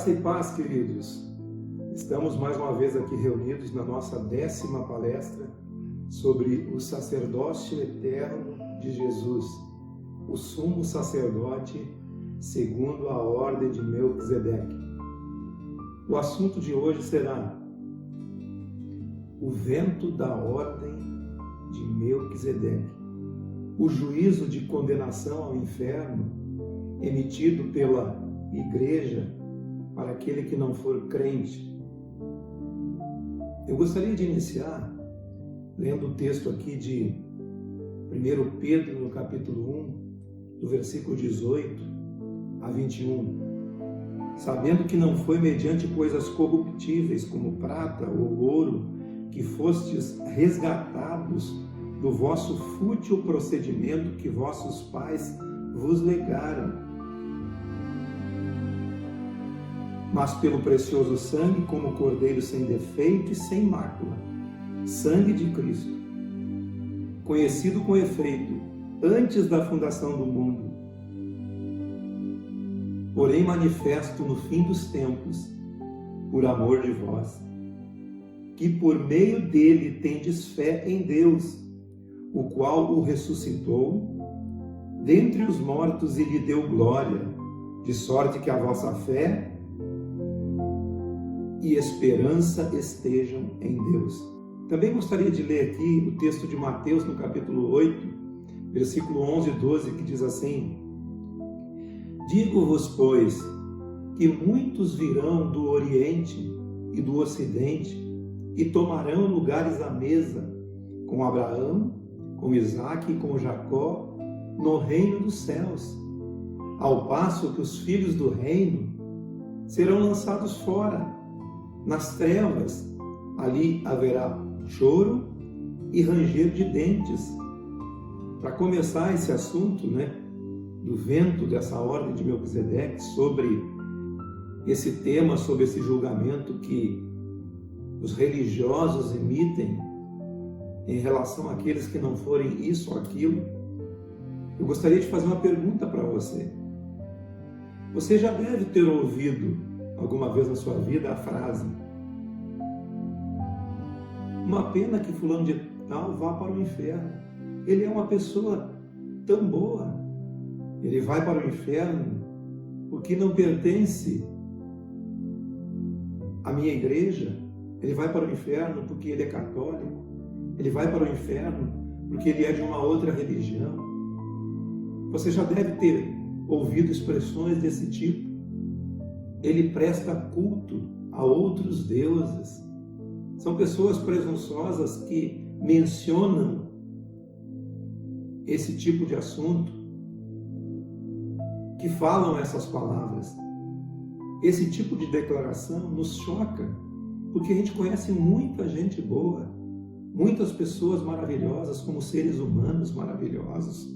Graça e paz, queridos. Estamos mais uma vez aqui reunidos na nossa 10ª palestra sobre o sacerdócio eterno de Jesus, o sumo sacerdote segundo a ordem de Melquisedeque. O assunto de hoje será o vento da ordem de Melquisedeque, o juízo de condenação ao inferno emitido pela Igreja para aquele que não for crente. Eu gostaria de iniciar lendo o texto aqui de 1 Pedro, no capítulo 1, do versículo 18 a 21. Sabendo que não foi mediante coisas corruptíveis, como prata ou ouro, que fostes resgatados do vosso fútil procedimento que vossos pais vos legaram, mas pelo precioso sangue, como cordeiro sem defeito e sem mácula, sangue de Cristo, conhecido com efeito antes da fundação do mundo, porém manifesto no fim dos tempos, por amor de vós, que por meio dele tendes fé em Deus, o qual o ressuscitou dentre os mortos e lhe deu glória, de sorte que a vossa fé e esperança estejam em Deus. Também gostaria de ler aqui o texto de Mateus, no capítulo 8, versículo 11 e 12, que diz assim: Digo-vos, pois, que muitos virão do Oriente e do Ocidente e tomarão lugares à mesa com Abraão, com Isaque e com Jacó no reino dos céus, ao passo que os filhos do reino serão lançados fora, nas trevas. Ali haverá choro e ranger de dentes. Para começar esse assunto, do vento dessa ordem de Melquisedeque, sobre esse tema, sobre esse julgamento que os religiosos emitem em relação àqueles que não forem isso ou aquilo, eu gostaria de fazer uma pergunta para você. Você já deve ter ouvido alguma vez na sua vida a frase: uma pena que fulano de tal vá para o inferno. Ele é uma pessoa tão boa. Ele vai para o inferno porque não pertence à minha igreja. Ele vai para o inferno porque ele é católico. Ele vai para o inferno porque ele é de uma outra religião. Você já deve ter ouvido expressões desse tipo. Ele presta culto a outros deuses. São pessoas presunçosas que mencionam esse tipo de assunto, que falam essas palavras. Esse tipo de declaração nos choca, porque a gente conhece muita gente boa, muitas pessoas maravilhosas como seres humanos maravilhosos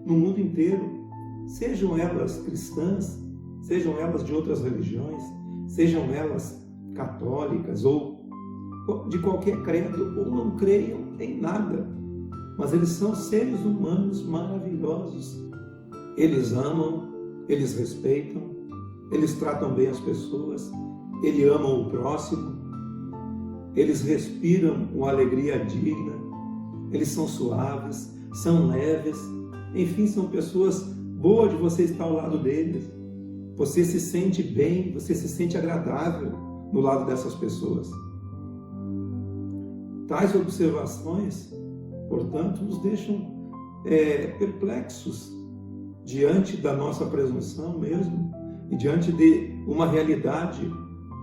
no mundo inteiro, sejam elas cristãs, sejam elas de outras religiões, sejam elas católicas ou de qualquer credo, ou não creiam em nada, mas eles são seres humanos maravilhosos. Eles amam, eles respeitam, eles tratam bem as pessoas, eles amam o próximo, eles respiram uma alegria digna, eles são suaves, são leves, enfim, são pessoas boas de você estar ao lado deles. Você se sente bem, você se sente agradável no lado dessas pessoas. Tais observações, portanto, nos deixam perplexos diante da nossa presunção mesmo e diante de uma realidade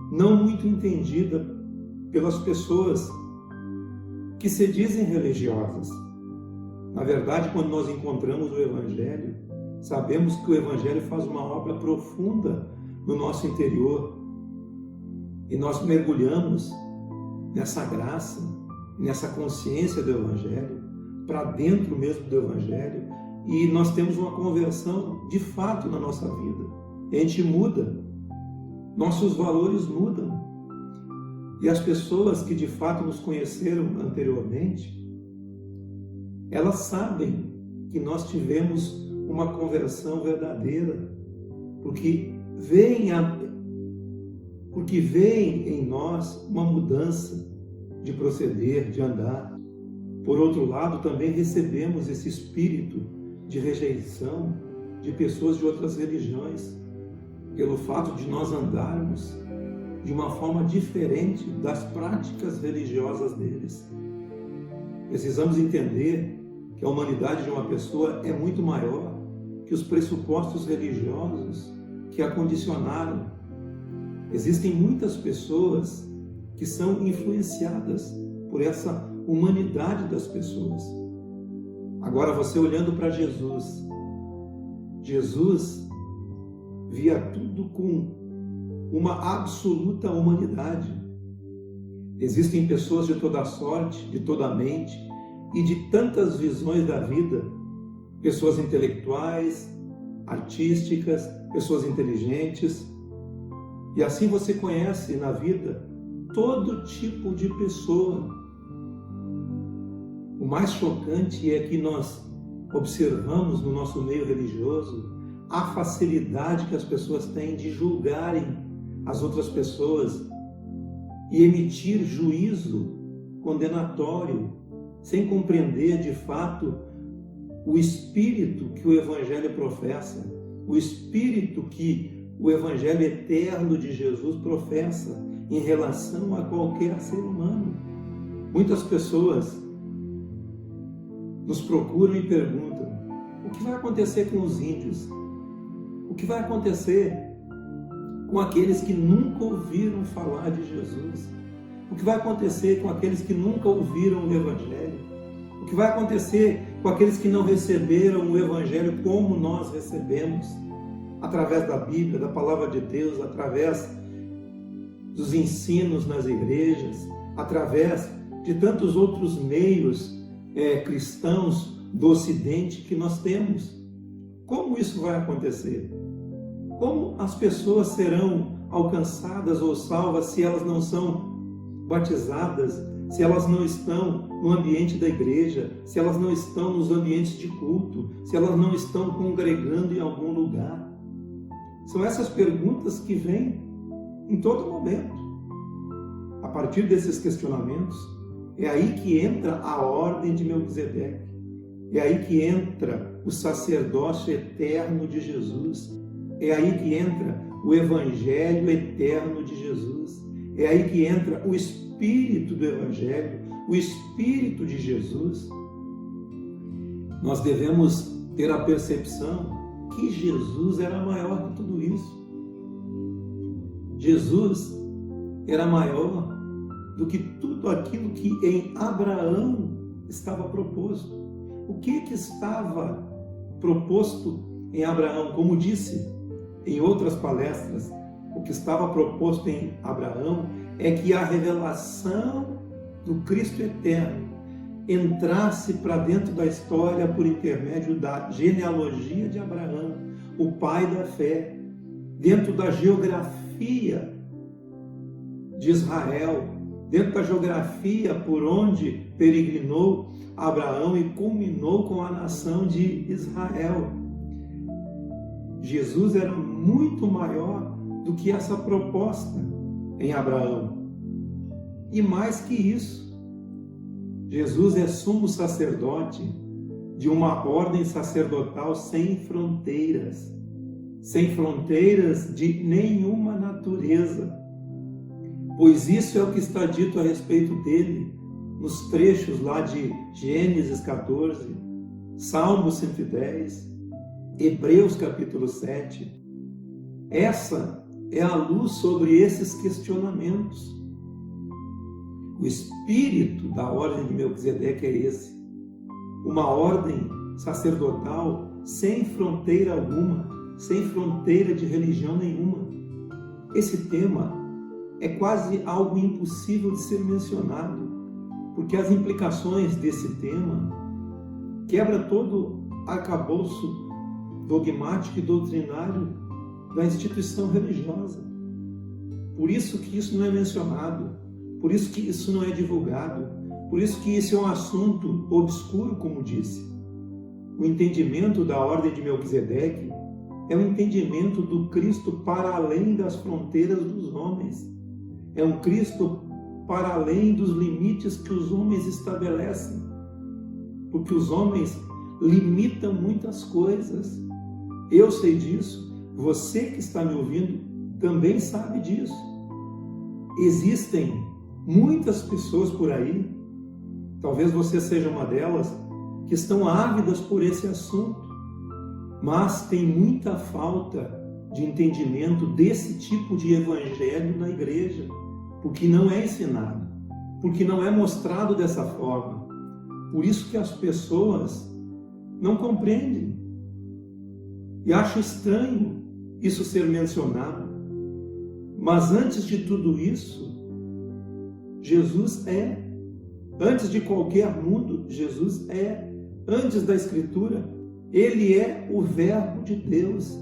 não muito entendida pelas pessoas que se dizem religiosas. Na verdade, quando nós encontramos o Evangelho, sabemos que o Evangelho faz uma obra profunda no nosso interior e nós mergulhamos nessa graça, nessa consciência do Evangelho, para dentro mesmo do Evangelho, e nós temos uma conversão de fato na nossa vida. A gente muda, nossos valores mudam, e as pessoas que de fato nos conheceram anteriormente, elas sabem que nós tivemos uma conversão verdadeira, porque veem porque veem em nós uma mudança de proceder, de andar. Por outro lado, também recebemos esse espírito de rejeição de pessoas de outras religiões, pelo fato de nós andarmos de uma forma diferente das práticas religiosas deles. Precisamos entender que a humanidade de uma pessoa é muito maior que os pressupostos religiosos que a condicionaram. Existem muitas pessoas que são influenciadas por essa humanidade das pessoas. Agora, você olhando para Jesus, Jesus via tudo com uma absoluta humanidade. Existem pessoas de toda sorte, de toda mente e de tantas visões da vida, pessoas intelectuais, artísticas, pessoas inteligentes, e assim você conhece na vida todo tipo de pessoa. O mais chocante é que nós observamos no nosso meio religioso a facilidade que as pessoas têm de julgarem as outras pessoas e emitir juízo condenatório, sem compreender de fato o espírito que o Evangelho professa, o espírito que o Evangelho eterno de Jesus professa em relação a qualquer ser humano. Muitas pessoas nos procuram e perguntam: o que vai acontecer com os índios? O que vai acontecer com aqueles que nunca ouviram falar de Jesus? O que vai acontecer com aqueles que nunca ouviram o Evangelho? O que vai acontecer com aqueles que não receberam o Evangelho como nós recebemos? Através da Bíblia, da Palavra de Deus, através dos ensinos nas igrejas, através de tantos outros meios cristãos do Ocidente que nós temos. Como isso vai acontecer? Como as pessoas serão alcançadas ou salvas se elas não são batizadas, se elas não estão no ambiente da igreja, se elas não estão nos ambientes de culto, se elas não estão congregando em algum lugar? São essas perguntas que vêm em todo momento. A partir desses questionamentos, é aí que entra a ordem de Melquisedeque, é aí que entra o sacerdócio eterno de Jesus, é aí que entra o Evangelho eterno de Jesus, é aí que entra o Espírito do Evangelho, o Espírito de Jesus. Nós devemos ter a percepção que Jesus era maior que tudo isso. Jesus era maior do que tudo aquilo que em Abraão estava proposto. O que estava proposto em Abraão? Como disse em outras palestras, o que estava proposto em Abraão é que a revelação do Cristo eterno entrasse para dentro da história por intermédio da genealogia de Abraão, o pai da fé, dentro da geografia de Israel, dentro da geografia por onde peregrinou Abraão e culminou com a nação de Israel. Jesus era muito maior do que essa proposta em Abraão. E mais que isso, Jesus é sumo sacerdote de uma ordem sacerdotal sem fronteiras de nenhuma natureza. Pois isso é o que está dito a respeito dele nos trechos lá de Gênesis 14, Salmo 110, Hebreus capítulo 7. Essa é a luz sobre esses questionamentos. O espírito da ordem de Melquisedeque é esse. Uma ordem sacerdotal sem fronteira alguma, sem fronteira de religião nenhuma. Esse tema é quase algo impossível de ser mencionado, porque as implicações desse tema quebra todo arcabouço dogmático e doutrinário da instituição religiosa. Por isso que isso não é mencionado, por isso que isso não é divulgado, por isso que isso é um assunto obscuro, como disse. O entendimento da ordem de Melquisedeque é um entendimento do Cristo para além das fronteiras dos homens. É um Cristo para além dos limites que os homens estabelecem. Porque os homens limitam muitas coisas. Eu sei disso. Você que está me ouvindo também sabe disso. Existem muitas pessoas por aí, talvez você seja uma delas, que estão ávidas por esse assunto, mas tem muita falta de entendimento desse tipo de evangelho na igreja, porque não é ensinado, porque não é mostrado dessa forma. Por isso que as pessoas não compreendem e acham estranho isso ser mencionado. Mas antes de tudo isso, Jesus é. Antes de qualquer mundo, Jesus é. Antes da Escritura, Ele é o Verbo de Deus.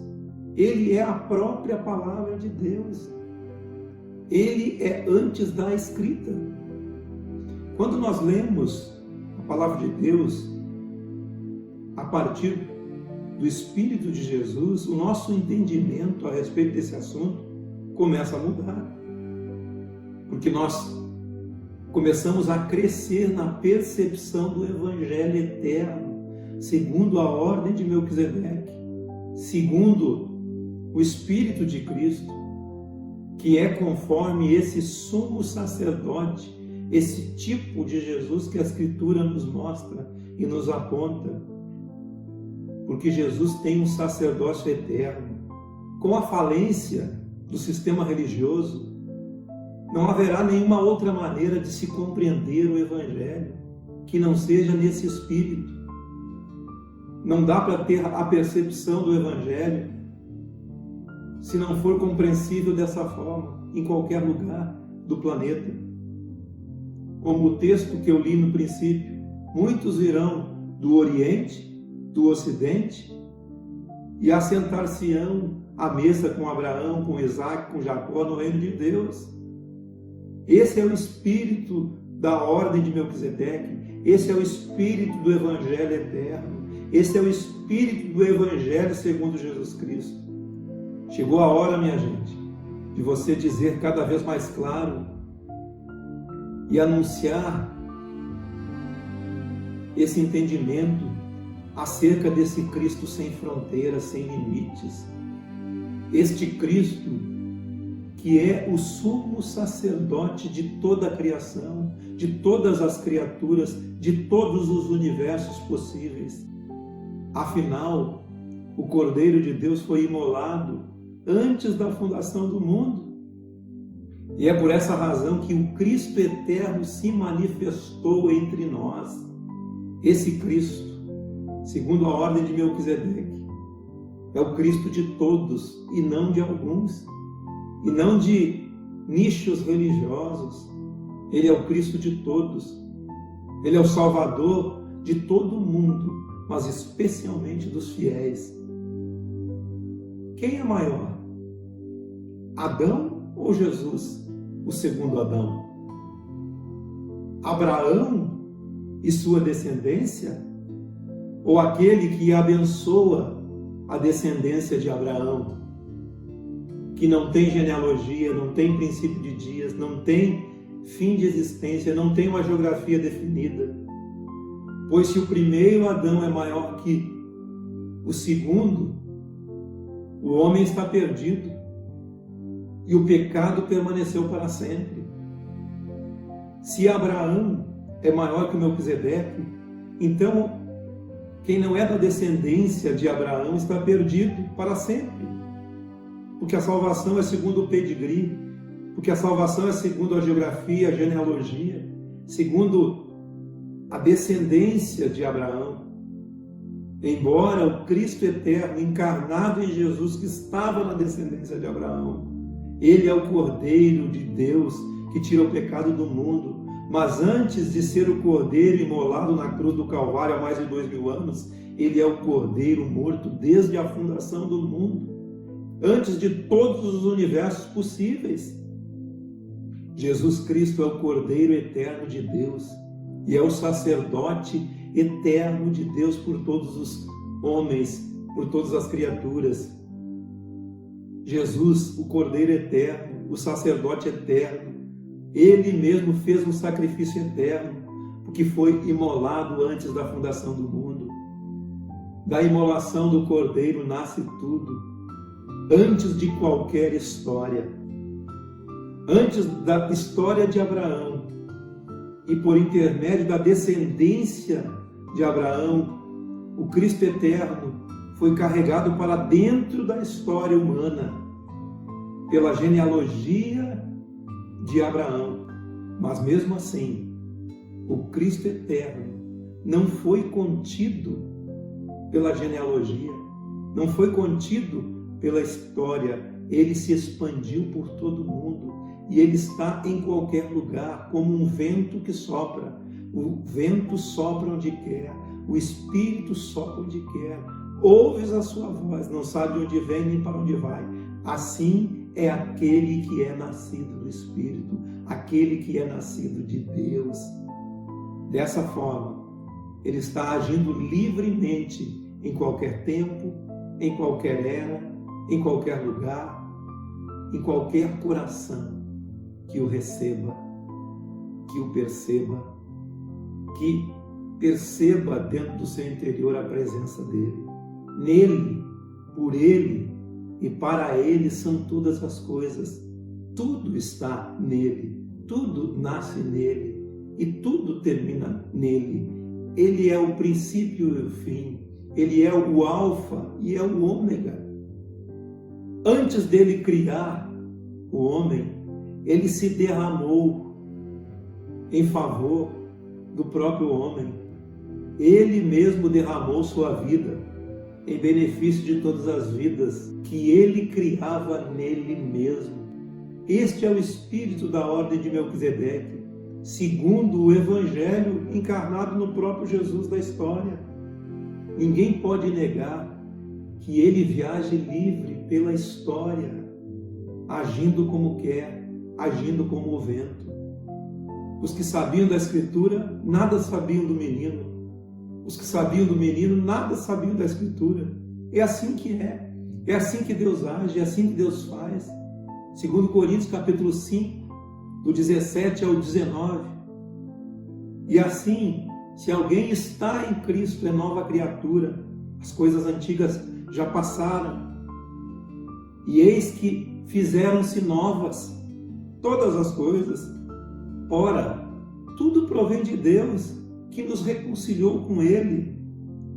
Ele é a própria Palavra de Deus. Ele é antes da escrita. Quando nós lemos a Palavra de Deus, a partir do Espírito de Jesus, o nosso entendimento a respeito desse assunto começa a mudar. Porque nós começamos a crescer na percepção do Evangelho eterno, segundo a ordem de Melquisedeque, segundo o Espírito de Cristo, que é conforme esse sumo sacerdote, esse tipo de Jesus que a Escritura nos mostra e nos aponta. Porque Jesus tem um sacerdócio eterno. Com a falência do sistema religioso, não haverá nenhuma outra maneira de se compreender o Evangelho que não seja nesse espírito. Não dá para ter a percepção do Evangelho se não for compreensível dessa forma, em qualquer lugar do planeta. Como o texto que eu li no princípio, muitos virão do Oriente, do Ocidente, e assentar-se-ão à mesa com Abraão, com Isaac, com Jacó, no reino de Deus. Esse é o espírito da ordem de Melquisedeque. Esse é o espírito do Evangelho eterno. Esse é o espírito do Evangelho segundo Jesus Cristo. Chegou a hora, minha gente, de você dizer cada vez mais claro e anunciar esse entendimento acerca desse Cristo sem fronteiras, sem limites. Este Cristo que é o sumo sacerdote de toda a criação, de todas as criaturas, de todos os universos possíveis. Afinal, o Cordeiro de Deus foi imolado antes da fundação do mundo. E é por essa razão que o Cristo eterno se manifestou entre nós. Esse Cristo, segundo a ordem de Melquisedeque, é o Cristo de todos e não de alguns, e não de nichos religiosos. Ele é o Cristo de todos. Ele é o Salvador de todo mundo, mas especialmente dos fiéis. Quem é maior? Adão ou Jesus, o segundo Adão? Abraão e sua descendência? Ou aquele que abençoa a descendência de Abraão, que não tem genealogia, não tem princípio de dias, não tem fim de existência, não tem uma geografia definida? Pois se o primeiro Adão é maior que o segundo, o homem está perdido e o pecado permaneceu para sempre. Se Abraão é maior que Melquisedeque, então quem não é da descendência de Abraão está perdido para sempre. Porque a salvação é segundo o pedigree, porque a salvação é segundo a geografia, a genealogia, segundo a descendência de Abraão. Embora o Cristo eterno, encarnado em Jesus, que estava na descendência de Abraão, ele é o Cordeiro de Deus que tira o pecado do mundo. Mas antes de ser o Cordeiro imolado na cruz do Calvário há mais de 2000 anos, ele é o Cordeiro morto desde a fundação do mundo, antes de todos os universos possíveis. Jesus Cristo é o Cordeiro eterno de Deus e é o sacerdote eterno de Deus por todos os homens, por todas as criaturas. Jesus, o Cordeiro eterno, o sacerdote eterno, ele mesmo fez um sacrifício eterno, porque foi imolado antes da fundação do mundo. Da imolação do Cordeiro nasce tudo, antes de qualquer história. Antes da história de Abraão, e por intermédio da descendência de Abraão, o Cristo eterno foi carregado para dentro da história humana, pela genealogia de Abraão. Mas mesmo assim, o Cristo eterno não foi contido pela genealogia, não foi contido pela história, ele se expandiu por todo o mundo e ele está em qualquer lugar, como um vento que sopra. O vento sopra onde quer, o Espírito sopra onde quer. Ouves a sua voz, não sabe de onde vem nem para onde vai. Assim é aquele que é nascido do Espírito, aquele que é nascido de Deus. Dessa forma, ele está agindo livremente em qualquer tempo, em qualquer era, em qualquer lugar, em qualquer coração que o receba, que o perceba, que perceba dentro do seu interior a presença dele. Nele, por ele e para ele são todas as coisas. Tudo está nele, tudo nasce nele e tudo termina nele. Ele é o princípio e o fim, ele é o alfa e é o ômega. Antes dele criar o homem, ele se derramou em favor do próprio homem. Ele mesmo derramou sua vida em benefício de todas as vidas que ele criava nele mesmo. Este é o espírito da ordem de Melquisedeque, segundo o Evangelho encarnado no próprio Jesus da história. Ninguém pode negar que ele viaje livre pela história, agindo como quer, agindo como o vento. Os que sabiam da Escritura, nada sabiam do menino. Os que sabiam do menino, nada sabiam da Escritura. É assim que é. É assim que Deus age, é assim que Deus faz. Segundo Coríntios, capítulo 5, do 17 ao 19. E assim, se alguém está em Cristo, é nova criatura. As coisas antigas já passaram. E eis que fizeram-se novas todas as coisas. Ora, tudo provém de Deus, que nos reconciliou com Ele,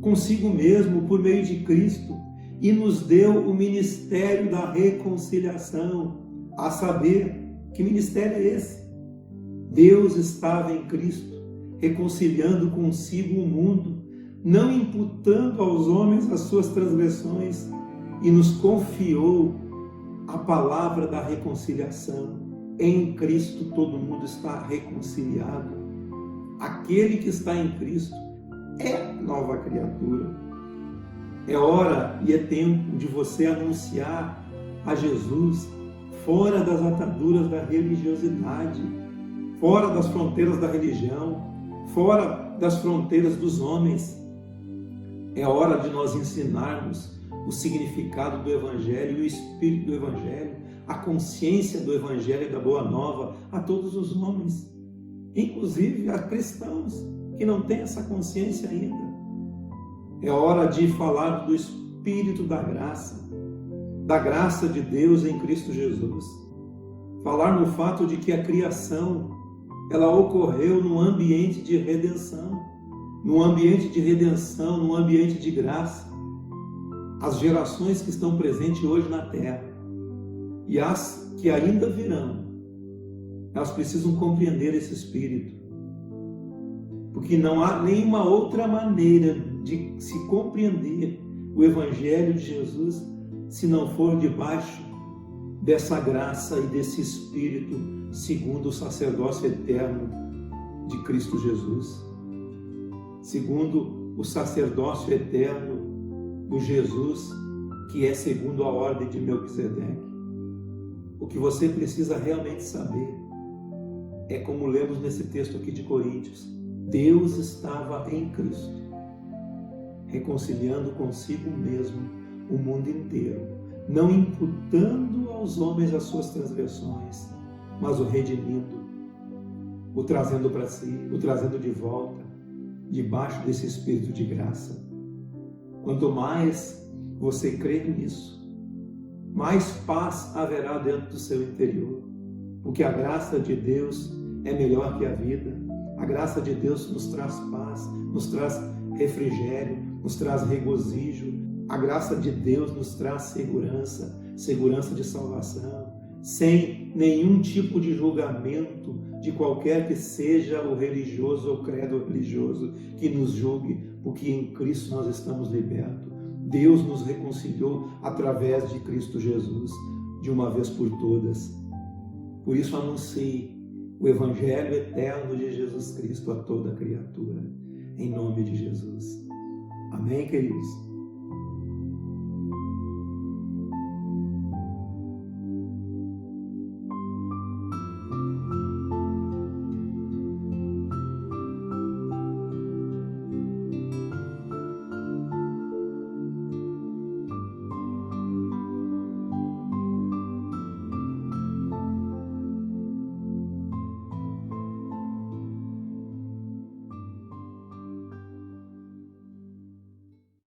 consigo mesmo, por meio de Cristo, e nos deu o ministério da reconciliação. A saber, que ministério é esse? Deus estava em Cristo, reconciliando consigo o mundo, não imputando aos homens as suas transgressões, e nos confiou a palavra da reconciliação. Em Cristo todo mundo está reconciliado. Aquele que está em Cristo é nova criatura. É hora e é tempo de você anunciar a Jesus fora das ataduras da religiosidade, fora das fronteiras da religião, fora das fronteiras dos homens. É hora de nós ensinarmos o significado do Evangelho e o Espírito do Evangelho, a consciência do Evangelho e da Boa Nova a todos os homens, inclusive a cristãos que não têm essa consciência ainda. É hora de falar do Espírito da graça de Deus em Cristo Jesus. Falar no fato de que a criação, ela ocorreu num ambiente de redenção, num ambiente de graça. As gerações que estão presentes hoje na Terra e as que ainda virão, elas precisam compreender esse Espírito, porque não há nenhuma outra maneira de se compreender o Evangelho de Jesus se não for debaixo dessa graça e desse Espírito, segundo o sacerdócio eterno de Cristo Jesus, segundo o sacerdócio eterno do Jesus, que é segundo a ordem de Melquisedeque. O que você precisa realmente saber é, como lemos nesse texto aqui de Coríntios, Deus estava em Cristo, reconciliando consigo mesmo o mundo inteiro, não imputando aos homens as suas transgressões, mas o redimindo, o trazendo para si, o trazendo de volta, debaixo desse Espírito de graça. Quanto mais você crer nisso, mais paz haverá dentro do seu interior, porque a graça de Deus é melhor que a vida. A graça de Deus nos traz paz, nos traz refrigério, nos traz regozijo. A graça de Deus nos traz segurança, segurança de salvação, sem nenhum tipo de julgamento de qualquer que seja o religioso ou credo religioso que nos julgue, porque em Cristo nós estamos libertos. Deus nos reconciliou através de Cristo Jesus, de uma vez por todas. Por isso anuncie o Evangelho eterno de Jesus Cristo a toda criatura, em nome de Jesus. Amém, queridos?